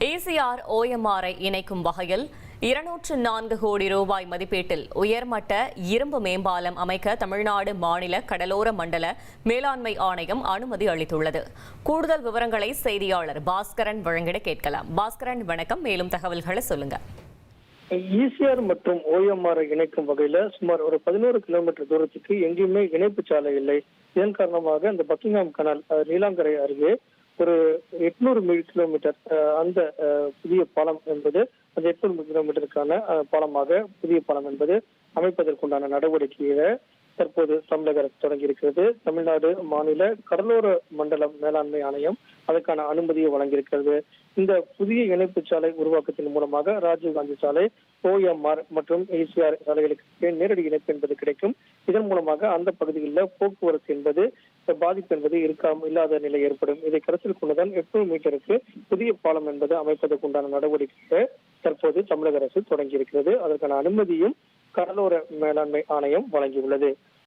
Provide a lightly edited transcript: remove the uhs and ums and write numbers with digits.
ECR OMR-ஐ இணைக்கும் வகையில் 204 கோடி ரூபாய் மதிப்பீட்டில் உயர்மட்ட இரும்பு மேம்பாலம் அமைக்க தமிழ்நாடு மாநில கடலோர மண்டல மேலாண்மை ஆணையம் அனுமதி அளித்துள்ளது. கூடுதல் விவரங்களை செய்தியாளர் பாஸ்கரன் வழங்கிட கேட்கலாம். பாஸ்கரன், வணக்கம். மேலும் தகவல்களை சொல்லுங்க. ECR மற்றும் OMR இணைக்கும் வகையில சுமார் ஒரு 11 கிலோமீட்டர் தூரத்துக்கு எங்கேயுமே இணைப்பு சாலை இல்லை. இதன் காரணமாக இந்த பக்கிங்ஹாம் கனால் நீலாங்கரை அருகே ஒரு 800 கிலோமீட்டர் அந்த புதிய பாலம் என்பது அந்த 800 கிலோமீட்டருக்கான பாலமாக புதிய பாலம் என்பது அமைப்பதற்குண்டான நடவடிக்கையை தற்போது தமிழக அரசு தொடங்கி இருக்கிறது. தமிழ்நாடு மாநில கடலோர மண்டலம் மேலாண்மை ஆணையம் அதற்கான அனுமதியை வழங்கியிருக்கிறது. இந்த புதிய இணைப்பு சாலை உருவாக்கத்தின் மூலமாக ராஜீவ்காந்தி சாலை, OMR மற்றும் ECR சாலைகளுக்கு நேரடி இணைப்பு என்பது கிடைக்கும். இதன் மூலமாக அந்த பகுதிகளில் போக்குவரத்து என்பது பாதிப்பு என்பது இல்லாத நிலை ஏற்படும். இதை கருத்தில் கொண்டுதான் 800 மீட்டருக்கு புதிய பாலம் என்பது அமைப்பதற்கு உண்டான நடவடிக்கையை தற்போது தமிழக அரசு தொடங்கி இருக்கிறது. அதற்கான அனுமதியும் கடலோர மேலாண்மை ஆணையம் வழங்கியுள்ளது.